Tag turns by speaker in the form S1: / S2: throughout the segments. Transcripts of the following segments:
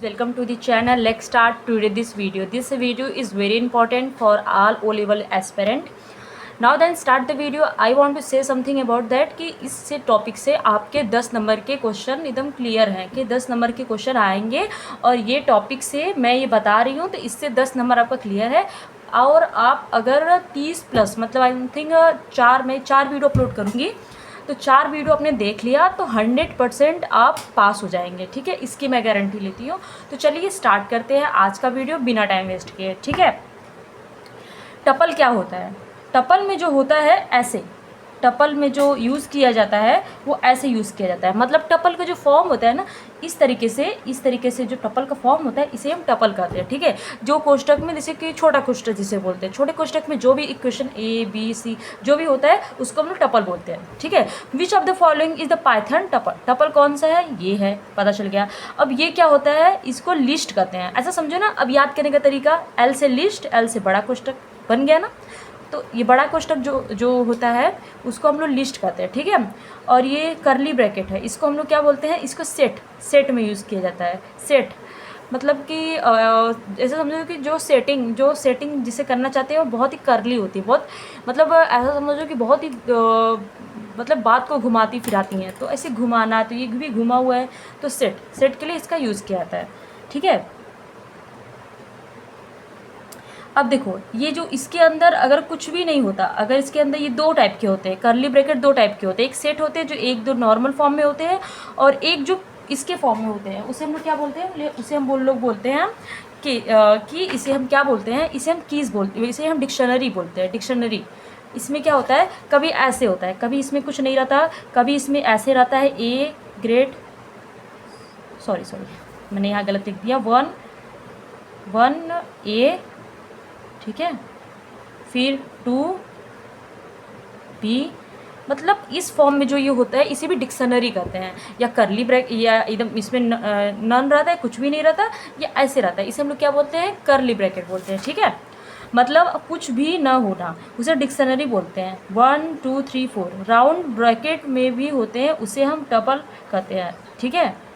S1: Welcome to the channel. Let's start today this video. This video is very important for all O level aspirant. Now then start the video. I want to say something about that कि इससे topic से आपके 10 number के question एकदम clear हैं कि 10 number के question आएंगे और ये टॉपिक से मैं ये बता रही हूँ तो इससे 10 नंबर आपका क्लियर है। और आप अगर 30+ मतलब आई थिंक मैं 4 वीडियो अपलोड करूँगी तो 4 वीडियो आपने देख लिया तो 100% आप पास हो जाएंगे। ठीक है, इसकी मैं गारंटी लेती हूँ। तो चलिए स्टार्ट करते हैं आज का वीडियो बिना टाइम वेस्ट किए। ठीक है, टपल क्या होता है? टपल में जो होता है ऐसे, टपल में जो यूज़ किया जाता है वो ऐसे यूज़ किया जाता है। मतलब टपल का जो फॉर्म होता है ना, इस तरीके से जो टपल का फॉर्म होता है इसे हम टपल कहते हैं। ठीक है, जो कोष्टक में जैसे कि छोटा कोष्टक जिसे बोलते हैं, छोटे कोष्टक में जो भी इक्वेशन A B C जो भी होता है उसको हम लोग टपल बोलते हैं। ठीक है, विच of the following is the Python tuple? Tuple कौन सा है? ये है, पता चल गया। अब ये क्या होता है? इसको लिस्ट कहते हैं। ऐसा समझो ना, अब याद करने का तरीका, L से लिस्ट, L से बड़ा कोष्टक बन गया ना। तो ये बड़ा कोष्टक जो होता है उसको हम लोग लिस्ट कहते हैं। ठीक है, और ये करली ब्रैकेट है, इसको हम लोग क्या बोलते हैं? इसको सेट में यूज़ किया जाता है। सेट मतलब कि ऐसा समझो कि जो सेटिंग जिसे करना चाहते हैं वो बहुत ही करली होती है, बहुत मतलब ऐसा समझो कि बहुत ही मतलब बात को घुमाती फिराती हैं। तो ऐसे घुमाना, तो ये भी घुमा हुआ है तो सेट के लिए इसका यूज़ किया जाता है। ठीक है, अब देखो ये जो इसके अंदर अगर कुछ भी नहीं होता, अगर इसके अंदर ये 2 टाइप के होते हैं, करली ब्रैकेट 2 टाइप के होते हैं। एक सेट होते हैं जो 1-2 नॉर्मल फॉर्म में होते हैं और एक जो इसके फॉर्म में होते हैं उसे हम लोग क्या बोलते हैं? उसे हम लोग बोलते हैं कि इसे हम क्या बोलते हैं? इसे हम कीज़ बोलते हैं, इसे हम डिक्शनरी बोलते हैं। डिक्शनरी इसमें क्या होता है? कभी ऐसे होता है, कभी इसमें कुछ नहीं रहता, कभी इसमें ऐसे रहता है। ए ग्रेड सॉरी मैंने यहाँ गलत लिख दिया, 1 ठीक है, फिर 2B, मतलब इस फॉर्म में जो ये होता है इसे भी डिक्शनरी कहते हैं। या करली ब्रैक या एकदम इसमें नन रहता है, कुछ भी नहीं रहता, या ऐसे रहता है, इसे हम लोग क्या बोलते हैं? करली ब्रैकेट बोलते हैं। ठीक है, मतलब कुछ भी ना होना, उसे डिक्शनरी बोलते हैं। 1 2 3 4 राउंड ब्रैकेट में भी होते हैं, उसे हम टपल कहते हैं। ठीक है,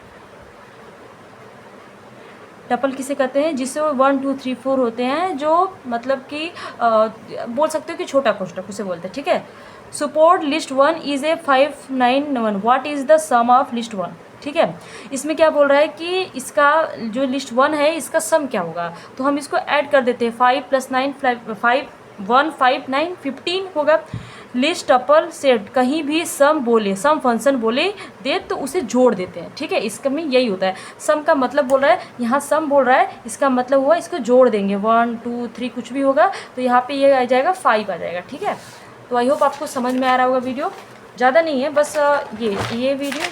S1: टपल किसे कहते हैं? जिससे 1 2 3 4 होते हैं, जो मतलब कि बोल सकते हो कि छोटा कोष्टक उसे बोलते हैं। ठीक है, support list 1 is a 591, what is the sum of list 1? ठीक है, इसमें क्या बोल रहा है कि इसका जो लिस्ट 1 है इसका सम क्या होगा? तो हम इसको ऐड कर देते हैं, 5 + 9 5 1 5 9 15 होगा। लिस्ट टपल सेट कहीं भी सम फंक्शन बोले दे तो उसे जोड़ देते हैं। ठीक है, इसका में यही होता है। सम का मतलब बोल रहा है, यहाँ सम बोल रहा है, इसका मतलब हुआ इसको जोड़ देंगे, 1 2 3 कुछ भी होगा तो यहाँ पे ये आ जाएगा 5 आ जाएगा। ठीक है, तो आई होप आपको समझ में आ रहा होगा। वीडियो ज़्यादा नहीं है, बस ये वीडियो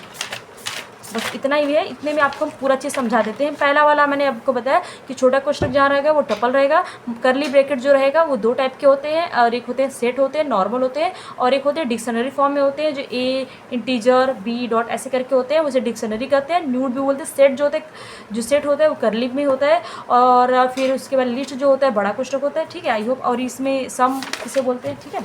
S1: बस इतना ही है। इतने में आपको हम पूरा चीज़ समझा देते हैं। पहला वाला मैंने आपको बताया कि छोटा कोष्टक जहाँ रहेगा वो टपल रहेगा, करली ब्रैकेट जो रहेगा वो 2 टाइप के होते हैं, और एक होते हैं सेट होते हैं, नॉर्मल होते हैं, और एक होते हैं डिक्शनरी फॉर्म में होते हैं, जो A इंटीजर B डॉट ऐसे करके होते हैं, उसे डिक्शनरी कहते हैं। न्यूड भी बोलते हैं। सेट जो सेट होता है वो करली में होता है, और फिर उसके बाद लिस्ट जो होता है बड़ा कोष्टक होता है। ठीक है, आई होप, और इसमें सम इसे बोलते हैं। ठीक है,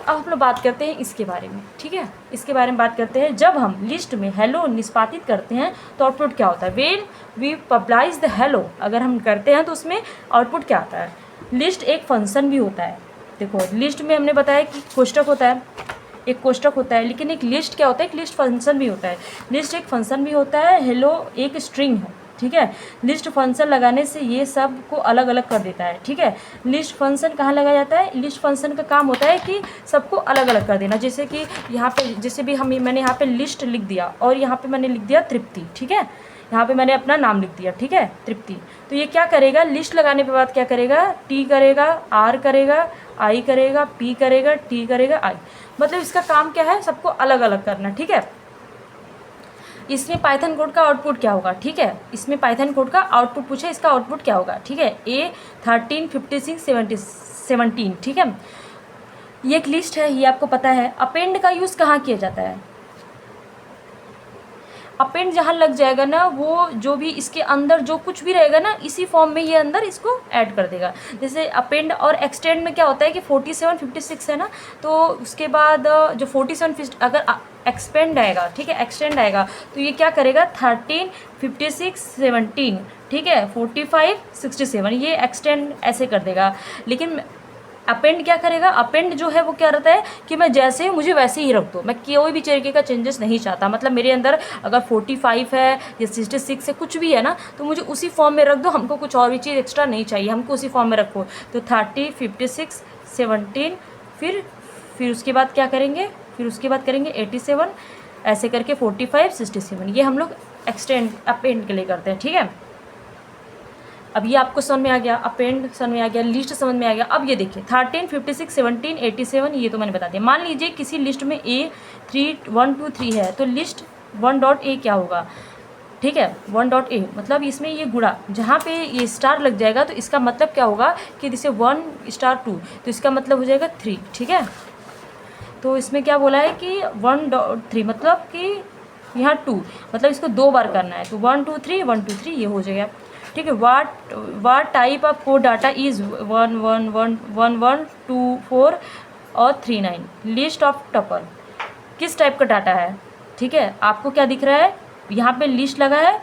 S1: अब हम लोग बात करते हैं इसके बारे में। ठीक है, इसके बारे में बात करते हैं। जब हम लिस्ट में हेलो निष्पादित करते हैं तो आउटपुट क्या होता है? When we publish the hello, अगर हम करते हैं तो उसमें आउटपुट क्या आता है? लिस्ट एक फंक्शन भी होता है। देखो लिस्ट में हमने बताया कि कोष्टक होता है, एक कोष्टक होता है, लेकिन एक लिस्ट क्या होता है? एक लिस्ट फंक्शन भी होता है। लिस्ट एक फंक्शन भी होता है, हेलो एक स्ट्रिंग है। ठीक है, लिस्ट फंक्शन लगाने से ये सब को अलग अलग कर देता है। ठीक है, लिस्ट फंक्शन कहाँ लगाया जाता है? लिस्ट फंक्शन का काम होता है कि सबको अलग अलग कर देना। जैसे कि यहाँ पे जैसे भी मैंने यहाँ पे लिस्ट लिख दिया और यहाँ पे मैंने लिख दिया तृप्ति। ठीक है, यहाँ पे मैंने अपना नाम लिख दिया। ठीक है, तृप्ति। तो ये क्या करेगा? लिस्ट लगाने के बाद क्या करेगा? T करेगा, R करेगा, I करेगा, P करेगा, T करेगा, I। मतलब इसका काम क्या है? सबको अलग अलग करना। ठीक है, इसमें पाइथन कोड का आउटपुट क्या होगा? ठीक है, इसमें पाइथन कोड का आउटपुट पूछे, इसका आउटपुट क्या होगा? ठीक है, A 13 56 17। ठीक है, ये एक लिस्ट है, ये आपको पता है। अपेंड का यूज़ कहाँ किया जाता है? अपेंड जहाँ लग जाएगा ना, वो जो भी इसके अंदर जो कुछ भी रहेगा ना, इसी फॉर्म में ये अंदर इसको ऐड कर देगा। जैसे अपेंड और एक्सटेंड में क्या होता है कि 47 56 है ना, तो उसके बाद जो 47 अगर एक्सपेंड आएगा, ठीक है, एक्सटेंड आएगा, तो ये क्या करेगा 13, 56, 17, ठीक है, 45, 67, ये एक्सटेंड ऐसे कर देगा। लेकिन अपेंड क्या करेगा, अपेंड जो है वो क्या रहता है कि मैं जैसे मुझे वैसे ही रख दो, मैं कोई भी तरीके का चेंजेस नहीं चाहता। मतलब मेरे अंदर अगर 45 है या 66 है, कुछ भी है ना, तो मुझे उसी फॉर्म में रख दो, हमको कुछ और भी चीज़ एक्स्ट्रा नहीं चाहिए, हमको उसी फॉर्म में रखो। तो 30, 56, 17, फिर उसके बाद क्या करेंगे, फिर उसके बाद करेंगे 87, ऐसे करके 45, 67, ये हम लोग एक्सटेंड अपेंड के लिए करते हैं, ठीक है। अब ये आपको समझ में आ गया, अपेंड समझ में आ गया, लिस्ट समझ में आ गया। अब ये देखिए 13, 56, 17, 87, ये तो मैंने बता दिया। मान लीजिए किसी लिस्ट में A 3, 1, 2, 3 है, तो लिस्ट 1.A क्या होगा, ठीक है, 1.A मतलब इसमें ये गुणा, जहाँ पे ये स्टार लग जाएगा तो इसका मतलब क्या होगा कि जैसे 1 स्टार 2, तो इसका मतलब हो जाएगा 3, ठीक है। तो इसमें क्या बोला है कि 1.3 मतलब कि यहाँ 2, मतलब इसको 2 बार करना है, तो 1 2 3 1 2 3 ये हो जाएगा, ठीक है। What type of code data is 1 1 1 1 1 2 4 और 3 9, लिस्ट ऑफ टपल, किस टाइप का डाटा है, ठीक है। आपको क्या दिख रहा है, यहाँ पे लिस्ट लगा है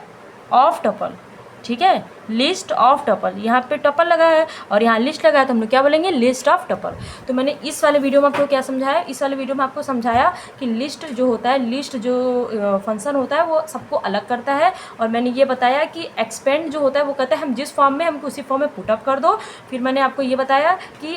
S1: ऑफ टपल, ठीक है, लिस्ट ऑफ टपल, यहाँ पे टपल लगा है और यहाँ लिस्ट लगा है, तो हम लोग क्या बोलेंगे, लिस्ट ऑफ टपल। तो मैंने इस वाले वीडियो में आपको क्या समझाया, इस वाले वीडियो में आपको समझाया कि लिस्ट जो होता है, लिस्ट जो फंक्शन होता है वो सबको अलग करता है। और मैंने ये बताया कि एक्सपेंड जो होता है वो कहता है हम जिस फॉर्म में, हमको उसी फॉर्म में पुटअप कर दो। फिर मैंने आपको ये बताया कि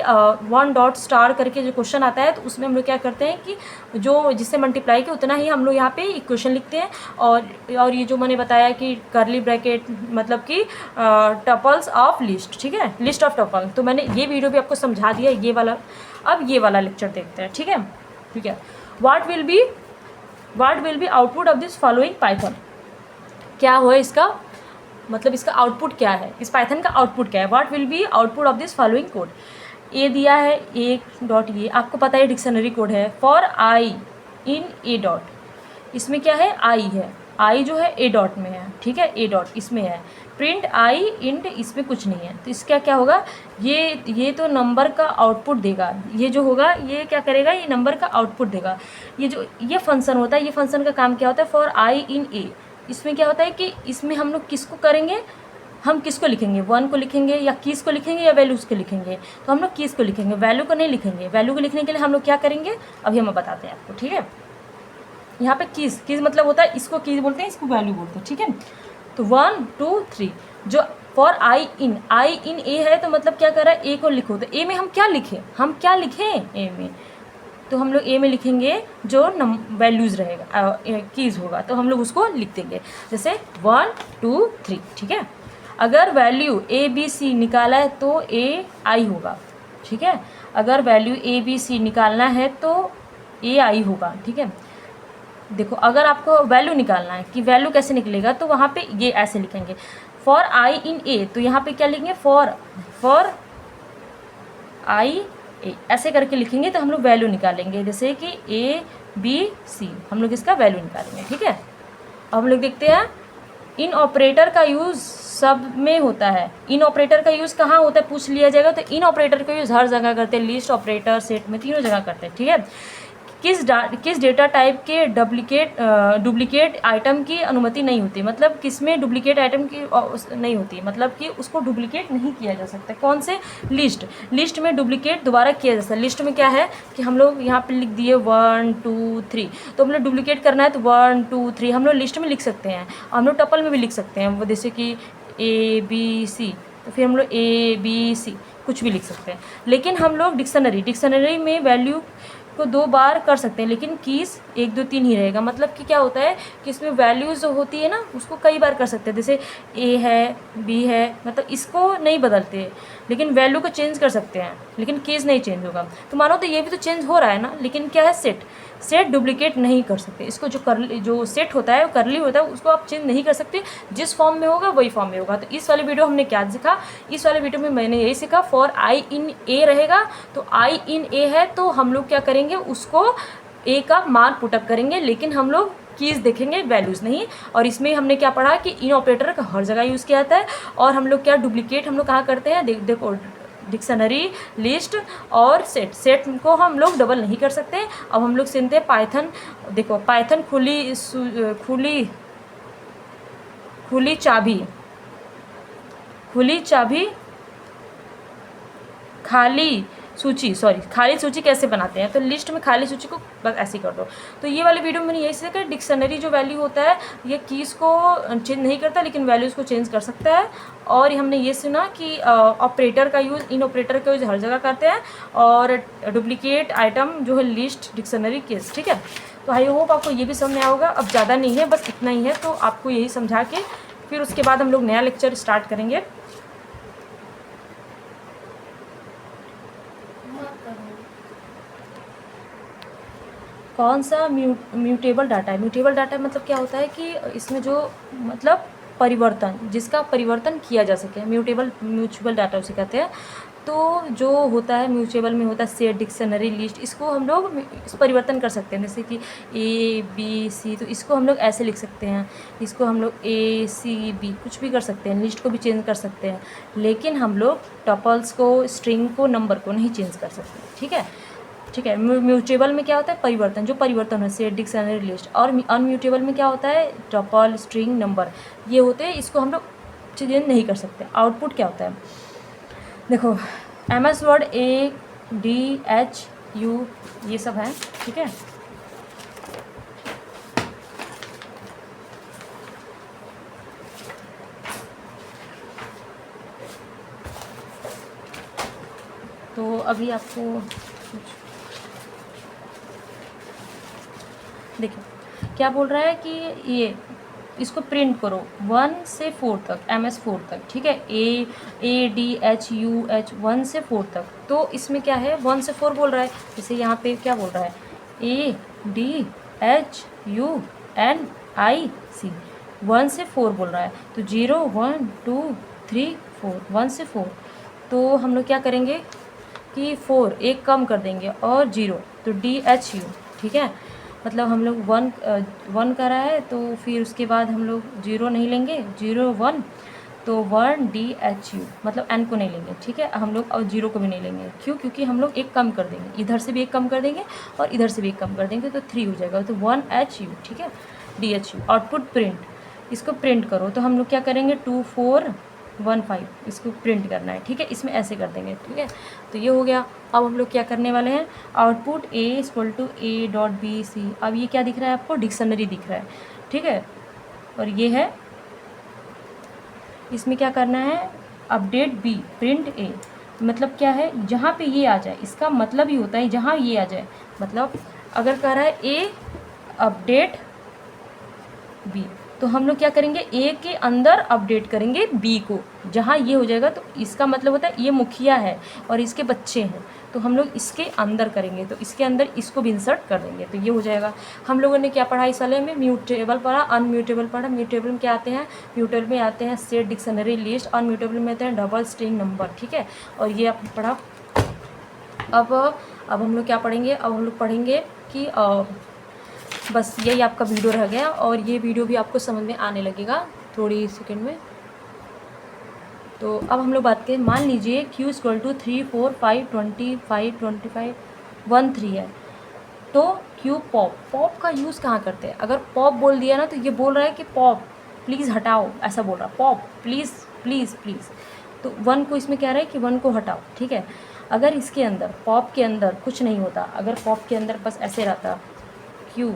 S1: 1 डॉट स्टार करके जो क्वेश्चन आता है, तो उसमें हम लोग क्या करते हैं कि जो जिससे मल्टीप्लाई के उतना ही हम लोग यहाँ पे इक्वेशन लिखते हैं। और ये जो मैंने बताया कि करली ब्रैकेट मतलब कि टपल्स ऑफ लिस्ट, ठीक है, लिस्ट ऑफ टपल, तो मैंने ये वीडियो भी आपको समझा दिया ये वाला। अब ये वाला लेक्चर देखते हैं, ठीक है, ठीक है। What will be output of this following Python, क्या हो इसका मतलब, इसका आउटपुट क्या है, इस पाइथन का आउटपुट क्या है। What will be output of this following code, A दिया है, ए डॉट, ये आपको पता है डिक्शनरी कोड है, for I in A dot, इसमें क्या है, आई है, आई जो है ए डॉट में है, ठीक है, ए डॉट इसमें है, प्रिंट आई इंट इसमें कुछ नहीं है, तो इसका क्या होगा, ये तो नंबर का आउटपुट देगा, ये जो होगा ये क्या करेगा, ये नंबर का आउटपुट देगा। ये जो ये फंक्शन होता है, ये फंक्शन का काम क्या होता है, फॉर आई इन ए, इसमें क्या होता है कि इसमें हम लोग किसको करेंगे, हम किसको लिखेंगे, 1 को लिखेंगे या कीज़ को लिखेंगे या वैल्यूज़ को लिखेंगे, तो हम लोग कीज़ को लिखेंगे, वैल्यू को नहीं लिखेंगे। वैल्यू को लिखने के लिए हम लोग क्या करेंगे, अभी हम बताते हैं आपको, ठीक है। यहाँ पे कीज़ मतलब होता है, इसको कीज़ बोलते हैं, इसको वैल्यू बोलते हैं, ठीक है। तो 1 2 3 जो फॉर आई इन ए है, तो मतलब क्या कर रहा है, ए को लिखो, तो ए में हम क्या लिखें, ए में, तो हम लोग ए में लिखेंगे जो वैल्यूज़ रहेगा, कीज़ होगा, तो हम लोग उसको लिख देंगे, जैसे 1 2 3, ठीक है। अगर वैल्यू ए बी सी निकाला है तो ए आई होगा, ठीक है। अगर वैल्यू ए बी सी निकालना है तो ए आई होगा, ठीक है। देखो अगर आपको वैल्यू निकालना है कि वैल्यू कैसे निकलेगा, तो वहाँ पे ये ऐसे लिखेंगे, फॉर आई इन ए, तो यहाँ पे क्या लिखेंगे, फॉर आई ए, ऐसे करके लिखेंगे, तो हम लोग वैल्यू निकालेंगे, जैसे कि ए बी सी, हम लोग इसका वैल्यू निकालेंगे, ठीक है। अब हम लोग देखते हैं इन ऑपरेटर का यूज़ सब में होता है, इन ऑपरेटर का यूज़ कहाँ होता है पूछ लिया जाएगा, तो इन ऑपरेटर का यूज़ हर जगह करते हैं, लिस्ट ऑपरेटर, सेट में, तीनों जगह करते हैं, ठीक है। किस डेटा टाइप के डुप्लीकेट आइटम की अनुमति नहीं होती, मतलब किस में डुप्लीकेट आइटम की नहीं होती, मतलब कि उसको डुप्लीकेट नहीं किया जा सकता। कौन से, लिस्ट में डुप्लीकेट दोबारा किया जा सकता है। लिस्ट में क्या है कि हम लोग यहाँ पे लिख दिए 1 2 3, तो हम लोग डुप्लीकेट करना है तो 1 2 3 हम लोग लिस्ट में लिख सकते हैं, हम लोग टपल में भी लिख सकते हैं, वो जैसे कि ए बी सी, तो फिर हम लोग ए बी सी कुछ भी लिख सकते हैं। लेकिन हम लोग डिक्शनरी में वैल्यू को 2 बार कर सकते हैं, लेकिन कीज़ 1 2 3 ही रहेगा। मतलब कि क्या होता है कि इसमें वैल्यूज़ जो होती है ना, उसको कई बार कर सकते हैं, जैसे ए है, बी है, मतलब इसको नहीं बदलते, लेकिन वैल्यू को चेंज कर सकते हैं, लेकिन कीज़ नहीं चेंज होगा। तो मानो तो ये भी तो चेंज हो रहा है ना, लेकिन क्या है, सेट डुप्लीकेट नहीं कर सकते। इसको जो सेट होता है, करली होता है, उसको आप चेंज नहीं कर सकते, जिस फॉर्म में होगा वही फॉर्म में होगा। तो इस वाले वीडियो हमने क्या सीखा, इस वाले वीडियो में मैंने यही सीखा, फॉर आई इन ए रहेगा, तो आई इन ए है, तो हम लोग क्या करेंगे, उसको ए का मान पुटअप करेंगे, लेकिन हम लोग कीज़ देखेंगे, वैल्यूज़ नहीं। और इसमें हमने क्या पढ़ा कि इन ऑपरेटर का हर जगह यूज़ किया जाता है, और हम लोग क्या डुप्लीकेट हम लोग कहाँ करते हैं, देखो डिक्शनरी, लिस्ट और सेट। सेट को हम लोग डबल नहीं कर सकते। अब हम लोग सुनते हैं पाइथन। देखो पाइथन खुली चाबी खाली सूची कैसे बनाते हैं। तो लिस्ट में खाली सूची को बस ऐसे कर दो। तो ये वाली वीडियो में मैंने यही सीखा कि डिक्शनरी जो वैल्यू होता है ये कीज़ को चेंज नहीं करता लेकिन वैल्यूज़ को चेंज कर सकता है। और हमने ये सुना कि ऑपरेटर का यूज़, इन ऑपरेटर का यूज़ हर जगह करते हैं। और डुप्लीकेट आइटम जो है लिस्ट, डिक्शनरी, केस। ठीक है, तो आई होप आपको ये भी समझ में आएगा। अब ज़्यादा नहीं है, बस इतना ही है। तो आपको यही समझा के फिर उसके बाद हम लोग नया लेक्चर स्टार्ट करेंगे। कौन सा म्यूटेबल डाटा है। म्यूटेबल डाटा मतलब क्या होता है कि इसमें जो मतलब परिवर्तन, जिसका परिवर्तन किया जा सके, म्यूटेबल डाटा उसे कहते हैं। तो जो होता है म्यूटेबल में होता है सेट, डिक्शनरी, लिस्ट, इसको हम लोग परिवर्तन कर सकते हैं। जैसे कि ABC, तो इसको हम लोग ऐसे लिख सकते हैं। इसको हम लोग ACB कुछ भी कर सकते हैं। लिस्ट को भी चेंज कर सकते हैं, लेकिन हम लोग टपल्स को, स्ट्रिंग को, नंबर को नहीं चेंज कर सकते। ठीक है। म्यूटेबल में क्या होता है, परिवर्तन, जो परिवर्तन है, सेट, डिक्शनरी, लिस्ट। और अनम्यूटेबल में क्या होता है, टपल, स्ट्रिंग, नंबर, ये होते हैं। इसको हम लोग चेंज नहीं कर सकते। आउटपुट क्या होता है, देखो MS वर्ड ADHU ये सब है। ठीक है, तो अभी आपको देखिए क्या बोल रहा है कि ये इसको प्रिंट करो 1 से 4 तक, MS 4 तक। ठीक है, ADHUH 1 से 4 तक। तो इसमें क्या है, 1 से 4 बोल रहा है। जैसे यहाँ पे क्या बोल रहा है, ADHUNIC 1 से 4 बोल रहा है। तो 0 1 2 3 4, 1 से 4। तो हम लोग क्या करेंगे कि 4 एक कम कर देंगे और 0, तो DHU। ठीक है, मतलब हम लोग 1 करा है, तो फिर उसके बाद हम लोग 0 नहीं लेंगे, 0 1, तो 1 DHU, मतलब N को नहीं लेंगे। ठीक है, हम लोग और 0 को भी नहीं लेंगे। क्यों, क्योंकि हम लोग एक कम कर देंगे, इधर से भी एक कम कर देंगे और इधर से भी एक कम कर देंगे, तो 3 हो जाएगा। तो 1HU। ठीक है, DHU। आउटपुट प्रिंट, इसको प्रिंट करो। तो हम लोग क्या करेंगे, 2415 इसको प्रिंट करना है। ठीक है, इसमें ऐसे कर देंगे। ठीक है, तो ये हो गया। अब हम लोग क्या करने वाले हैं, आउटपुट A=A.BC। अब ये क्या दिख रहा है आपको, डिक्शनरी दिख रहा है। ठीक है, और ये है, इसमें क्या करना है, अपडेट B, प्रिंट A। मतलब क्या है, जहाँ पे ये आ जाए, इसका मतलब ही होता है जहाँ ये आ जाए। मतलब अगर कह रहा है A अपडेट B, तो हम लोग क्या करेंगे, A के अंदर अपडेट करेंगे B को। जहाँ ये हो जाएगा तो इसका मतलब होता है ये मुखिया है और इसके बच्चे हैं, तो हम लोग इसके अंदर करेंगे। तो इसके अंदर इसको भी इंसर्ट कर देंगे, तो ये हो जाएगा। हम लोगों ने क्या पढ़ा इस वाले में, म्यूटेबल पढ़ा, अनम्यूटेबल पढ़ा। म्यूटेबल में क्या आते हैं, म्यूटेबल में आते हैं सेट, डिक्शनरी, लिस्ट। अनम्यूटेबल में आते हैं डबल, स्ट्रिंग, नंबर। ठीक है, और ये आपने पढ़ा। अब हम लोग क्या पढ़ेंगे, अब हम लोग पढ़ेंगे कि बस यही आपका वीडियो रह गया, और ये वीडियो भी आपको समझ में आने लगेगा थोड़ी सेकंड में। तो अब हम लोग बात करें, मान लीजिए Q = 3 4 5 25 25 1 3 है। तो Q पॉप का यूज़ कहाँ करते हैं। अगर पॉप बोल दिया ना, तो ये बोल रहा है कि पॉप प्लीज़ हटाओ, ऐसा बोल रहा है, पॉप प्लीज़ प्लीज़ प्लीज़। तो 1 को इसमें कह रहा है कि 1 को हटाओ। ठीक है, अगर इसके अंदर, पॉप के अंदर कुछ नहीं होता, अगर पॉप के अंदर बस ऐसे रहता, Q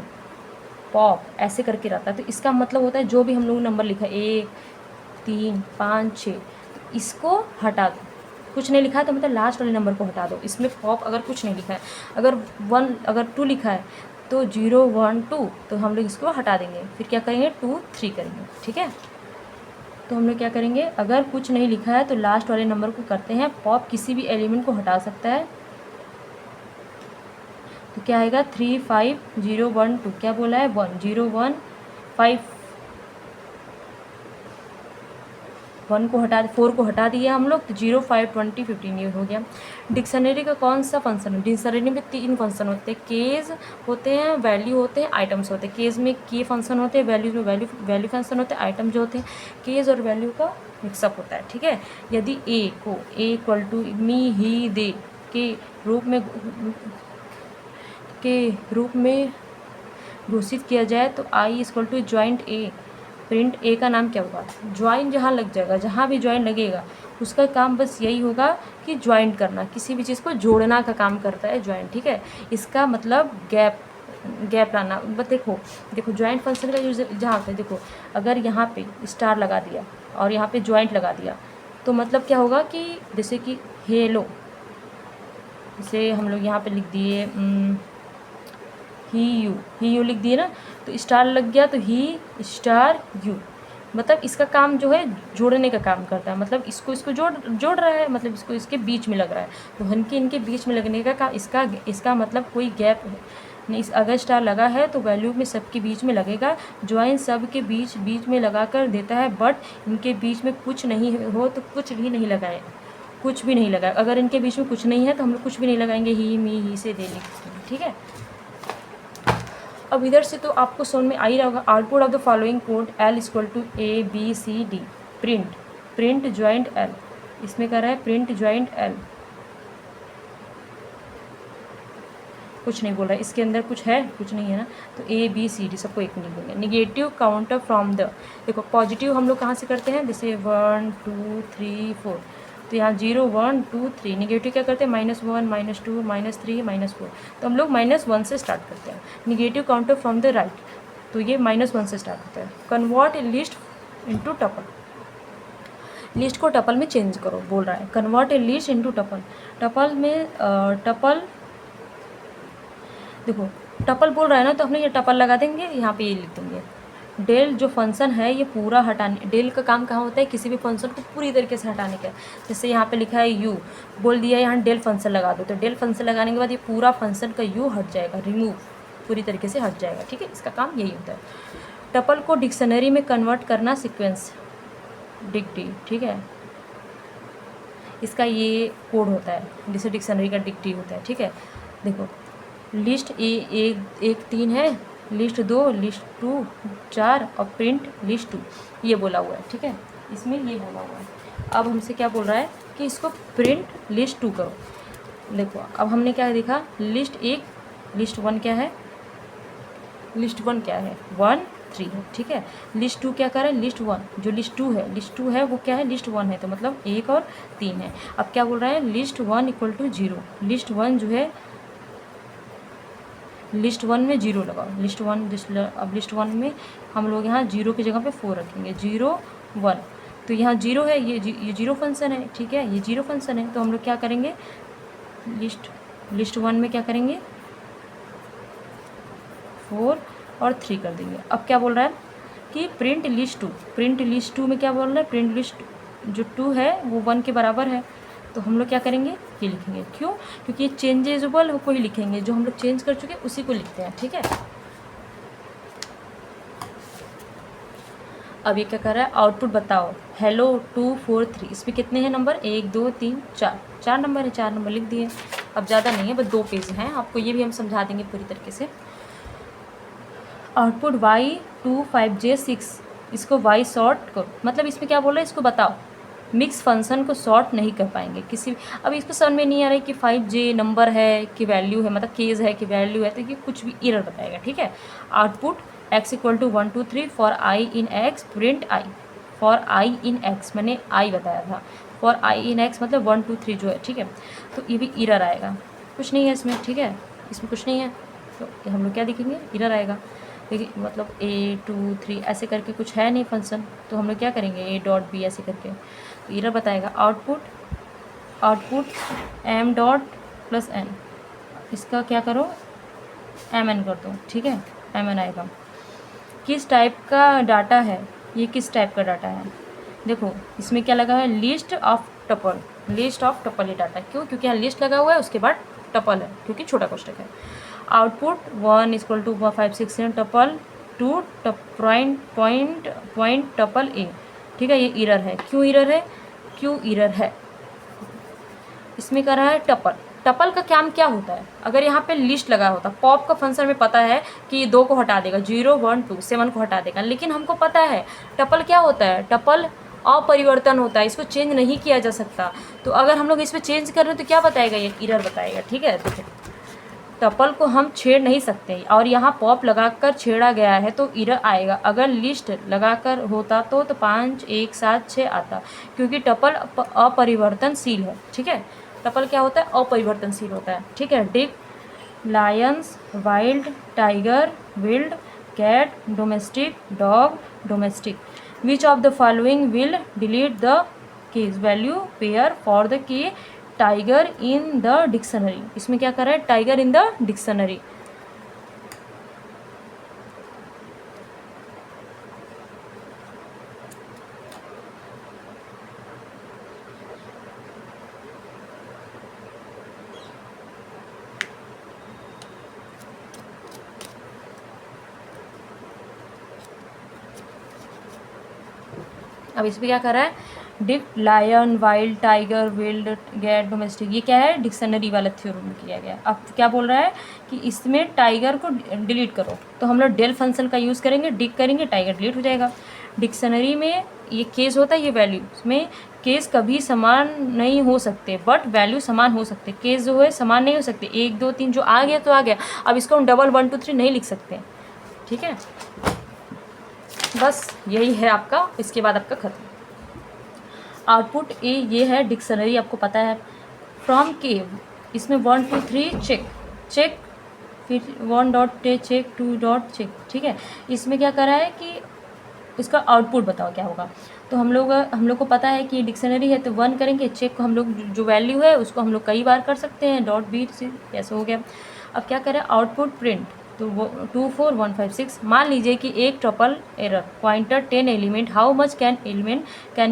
S1: पॉप ऐसे करके रहता, तो इसका मतलब होता है जो भी हम लोग नंबर लिखा है 1 3 5 6, तो इसको हटा दो। कुछ नहीं लिखा है तो मतलब लास्ट वाले नंबर को हटा दो। इसमें पॉप अगर कुछ नहीं लिखा है, अगर 2 लिखा है तो 0 1 2, तो हम लोग इसको हटा देंगे। फिर क्या करेंगे, 2 3 करेंगे। ठीक है, तो हम लोग क्या करेंगे, अगर कुछ नहीं लिखा है तो लास्ट वाले नंबर को करते हैं पॉप, किसी भी एलिमेंट को हटा सकता है। तो क्या आएगा, 3 5 0 1 2, क्या बोला है, 1 0 1 5 1 को हटा 4 को हटा दिया हम लोग, तो 0 5 20 15 ये हो गया। डिक्शनरी का कौन सा फंक्शन है? डिक्शनरी में 3 फंक्शन होते हैं, केस होते हैं, वैल्यू होते हैं, आइटम्स होते हैं। केस में की फंक्शन होते हैं, वैल्यूज में वैल्यू फंक्शन होते हैं, आइटम जो होते हैं केस और वैल्यू का मिक्सअप होता है, ठीक है। यदि ए को ए इक्वल टू मी ही दे के रूप में घोषित किया जाए तो I equal to joint A, print A का नाम क्या होगा? ज्वाइन जहाँ लग जाएगा, जहाँ भी ज्वाइन लगेगा उसका काम बस यही होगा कि ज्वाइंट करना, किसी भी चीज़ को जोड़ना का काम करता है ज्वाइन, ठीक है। इसका मतलब गैप लाना। बस देखो ज्वाइंट फंक्शन का यूज जहाँ पे देखो, अगर यहाँ पे स्टार लगा दिया और यहाँ पे ज्वाइंट लगा दिया तो मतलब क्या होगा कि जैसे कि हेलो, इसे हम लोग यहाँ पे लिख दिए ही यू लिख दिए ना, तो स्टार लग गया तो ही स्टार यू, मतलब इसका काम जो है जोड़ने का काम करता है, मतलब इसको जोड़ रहा है, मतलब इसको इसके बीच में लग रहा है, तो इनके बीच में लगने का काम इसका मतलब कोई गैप नहीं। अगर स्टार लगा है तो वैल्यू में सबके बीच में लगेगा, ज्वाइन सब के बीच में लगा कर देता है, बट इनके बीच में कुछ नहीं हो तो कुछ भी नहीं लगाए, कुछ भी नहीं लगाए। अगर इनके बीच में कुछ नहीं है तो हम लोग कुछ भी नहीं लगाएंगे, ही मी ही से दे लिखते हैं, ठीक है। अब इधर से तो आपको समझ में आ ही रहा होगा। Output of the following code L equal to A B C D, print joint L, इसमें कह रहा है प्रिंट ज्वाइंट एल, कुछ नहीं बोल रहा है इसके अंदर, कुछ है कुछ नहीं है ना, तो ए बी सी डी सबको एक नहीं बोलेंगे। निगेटिव काउंटर फ्रॉम द, देखो पॉजिटिव हम लोग कहाँ से करते हैं, जैसे 1 2 3 4, तो यहाँ 0 1 2 3, निगेटिव क्या करते हैं -1 -2 -3 -4, तो हम लोग -1 से स्टार्ट करते हैं। Negative counter from the right, तो ये -1 से स्टार्ट होता है। Convert list into tuple, list को टपल में चेंज करो बोल रहा है। कन्वर्ट ए लिस्ट इनटू टपल, टपल में टपल देखो टपल बोल रहा है ना, तो हमने ये टपल लगा देंगे, यहाँ पे ये लिख देंगे। डेल जो फंक्शन है ये पूरा हटाने, डेल का काम कहाँ होता है, किसी भी फंक्शन को पूरी तरीके से हटाने का। जैसे यहाँ पे लिखा है यू, बोल दिया यहाँ डेल फंक्शन लगा दो, तो डेल फंक्शन लगाने के बाद ये पूरा फंक्शन का यू हट जाएगा, रिमूव पूरी तरीके से हट जाएगा, ठीक है। इसका काम यही होता है। टपल को डिक्शनरी में कन्वर्ट करना, सीक्वेंस डिक्टी, ठीक है, इसका ये कोड होता है, जिसे डिक्शनरी का डिक्टी होता है, ठीक है। देखो लिस्ट एक 3 है, लिस्ट 2, लिस्ट 2 4 और प्रिंट लिस्ट 2, ये बोला हुआ है, ठीक है, इसमें ये बोला हुआ है। अब हमसे क्या बोल रहा है कि इसको प्रिंट लिस्ट 2 करो। देखो अब हमने क्या देखा, लिस्ट 1 लिस्ट 1 क्या है, लिस्ट 1 क्या है 1 3 है, ठीक है। लिस्ट 2 क्या कर रहा है, लिस्ट 1 जो लिस्ट 2 है वो क्या है, लिस्ट 1 है, तो मतलब 1 और 3 है। अब क्या बोल रहा है, लिस्ट 1 इक्वल टू 0, लिस्ट 1 जो है लिस्ट 1 में 0 लगाओ, लिस्ट 1 अब लिस्ट 1 में हम लोग यहाँ 0 की जगह पे 4 रखेंगे, 0 1, तो यहाँ 0 है, ये 0 फंक्शन है, ठीक है, ये 0 फंक्शन है, तो हम लोग क्या करेंगे, लिस्ट 1 में क्या करेंगे 4 और 3 कर देंगे। अब क्या बोल रहा है कि प्रिंट लिस्ट 2 में क्या बोल रहा है, प्रिंट लिस्ट जो 2 है वो 1 के बराबर है, तो हम लोग क्या करेंगे, ये लिखेंगे। क्यों, क्योंकि ये चेंजेबल को ही लिखेंगे, जो हम लोग चेंज कर चुके हैं उसी को लिखते हैं, ठीक है। अब ये क्या कर रहा है, आउटपुट बताओ, हेलो 2 4 3, इसमें कितने हैं नंबर, 1 2 3 4 नंबर है, 4 नंबर लिख दिए। अब ज़्यादा नहीं है, बस 2 पेज हैं, आपको ये भी हम समझा देंगे पूरी तरीके से। आउटपुट y 2 5 j 6, इसको y शॉर्ट करो, मतलब इसमें क्या बोल रहा है, इसको बताओ। मिक्स फंक्शन को सॉर्ट नहीं कर पाएंगे किसी, अब इसको समझ में नहीं आ रहा है कि 5j नंबर है कि वैल्यू है, मतलब केस है कि वैल्यू है, तो ये कुछ भी एरर बताएगा, ठीक है। Output x equal to 1 2 3 for i in x, print i for i in x, मैंने i बताया था, फॉर i इन x मतलब 1 2 3 जो है, ठीक है, तो ये भी एरर आएगा, कुछ नहीं है इसमें, ठीक है, इसमें कुछ नहीं है, तो हम लोग क्या लिखेंगे, एरर आएगा। देखिए मतलब a 2 3 ऐसे करके कुछ है नहीं फंक्शन, तो हम लोग क्या करेंगे, a डॉट b ऐसे करके, तो एरर बताएगा। Output m dot plus n, इसका क्या करो mn कर दो, ठीक है, mn आएगा। किस टाइप का डाटा है, ये किस टाइप का डाटा है, देखो इसमें क्या लगा है, लिस्ट ऑफ टपल ये डाटा, क्यों, क्योंकि यहाँ लिस्ट लगा हुआ है, उसके बाद टपल है क्योंकि छोटा कोष्ठक है। Output 1 equal to 5 6 7 tuple 2 point tuple A, ठीक है, ये इरर है। क्यों इरर है? क्यों इरर है? इसमें कर रहा है टपल। टपल का काम क्या होता है? अगर यहाँ पे लिस्ट लगा होता, पॉप का फंक्शन में पता है कि 2 को हटा देगा, 0 1 2 7 को हटा देगा, लेकिन हमको पता है टपल क्या होता है। टपल अपरिवर्तन होता है, इसको चेंज नहीं किया जा सकता। तो अगर हम लोग इस पर चेंज कर रहे हैं तो क्या बताएगा? ये इरर बताएगा। ठीक है, देखो टपल को हम छेड़ नहीं सकते और यहाँ पॉप लगाकर छेड़ा गया है तो इरर आएगा। अगर लिस्ट लगाकर होता तो 5 1 7 6 आता, क्योंकि टपल अपरिवर्तनशील है। ठीक है, टपल क्या होता है? अपरिवर्तनशील होता है। ठीक है, dict, lions, wild, tiger, wild, cat, domestic, dog, domestic. Which of the following will delete the case value pair for the key tiger in the dictionary. इसमें क्या कर रहा है? Tiger in the dictionary. अब इसमें क्या कर रहा है? Dict, lion, wild, tiger, wild, cat, domestic. ये क्या है? डिक्शनरी वाला थ्योरम किया गया। अब क्या बोल रहा है कि इसमें टाइगर को डिलीट करो, तो हम लोग डेल फंक्शन का यूज़ करेंगे, डिक करेंगे, टाइगर डिलीट हो जाएगा। डिक्शनरी में ये केस होता है, ये वैल्यू, इसमें केस कभी समान नहीं हो सकते, बट वैल्यू समान हो सकते। केस जो है समान नहीं हो सकते, 1 2 3 जो आ गया तो आ गया। अब इसको हम डबल 1 2 3 नहीं लिख सकते। ठीक है, बस यही है आपका। इसके बाद आपका खत्म। आउटपुट ए ये है डिक्शनरी, आपको पता है। फ्रॉम के, इसमें 1 2 3 चेक, चेक, फिर 1 डॉट चेक, 2 डॉट चेक। ठीक है, इसमें क्या कर रहा है कि इसका आउटपुट बताओ क्या होगा। तो हम लोग को पता है कि डिक्शनरी है तो 1 करेंगे, चेक को हम लोग जो वैल्यू है उसको हम लोग कई बार कर सकते हैं, डॉट बी से कैसे हो गया। अब क्या करें? आउटपुट प्रिंट, तो वो 2 4 1 5 6। मान लीजिए कि एक tuple error pointer 10 element, how much can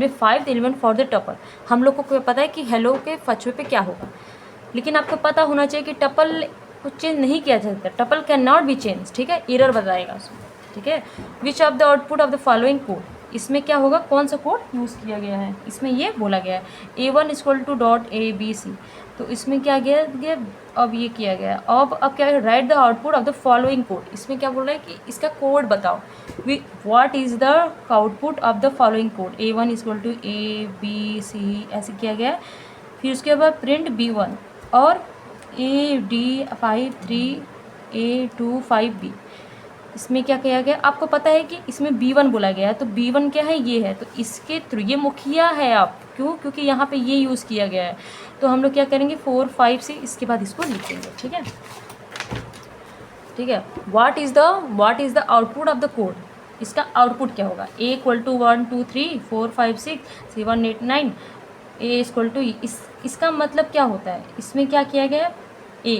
S1: be 5 element for the tuple. हम लोग को पता है कि हेलो के फचवे पे क्या होगा, लेकिन आपको पता होना चाहिए कि टपल को चेंज नहीं किया जा सकता, tuple can not be change. ठीक है, एरर बताएगा उसमें। ठीक है, विच of the output of the following code, इसमें क्या होगा? कौन सा कोड यूज़ किया गया है? इसमें ये बोला गया है A1 equal to dot ABC। तो इसमें क्या गया? अब ये किया गया। अब क्या है? Write the output of the following code. इसमें क्या बोल रहा है कि इसका कोड बताओ। What is the output of the following code? A1 equal to ABC ऐसे किया गया। फिर उसके बाद प्रिंट B1 और AD5 3 A2 5B। इसमें क्या किया गया? आपको पता है कि इसमें B1 बोला गया है, तो B1 क्या है? ये है, तो इसके थ्रू ये मुखिया है। आप क्यों? क्योंकि यहाँ पे ये यूज़ किया गया है। तो हम लोग क्या करेंगे? 4 5 से इसके बाद इसको लिख देंगे। ठीक है, ठीक है। What is the output of the code? इसका आउटपुट क्या होगा? A equal to 1 2 3 4 5 6 7 8 9। A equal to, इसका मतलब क्या होता है? इसमें क्या किया गया? A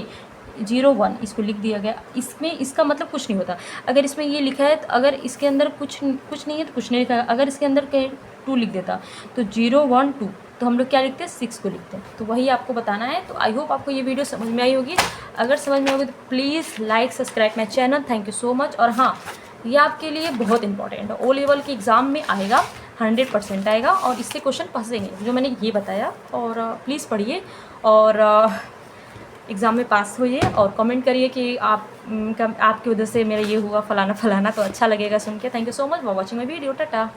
S1: 0 1 इसको लिख दिया गया। इसमें इसका मतलब कुछ नहीं होता। अगर इसमें ये लिखा है तो अगर इसके अंदर कुछ नहीं है तो कुछ नहीं लिखा है। अगर इसके अंदर कहीं 2 लिख देता तो 0 1 2, तो हम लोग क्या लिखते हैं? 6 को लिखते हैं। तो वही आपको बताना है। तो आई होप आपको ये वीडियो समझ में आई होगी। अगर समझ में होगी तो please like subscribe my channel. Thank you so much. और हाँ, ये आपके लिए बहुत इंपॉर्टेंट है, O लेवल के एग्ज़ाम में आएगा, 100% आएगा और इससे क्वेश्चन फंसेंगे जो मैंने ये बताया। और प्लीज़ पढ़िए और एग्ज़ाम में पास होइए और कमेंट करिए कि आपकी वजह से मेरा ये हुआ फलाना फलाना, तो अच्छा लगेगा सुन के। Thank you so much for watching my video. Tata.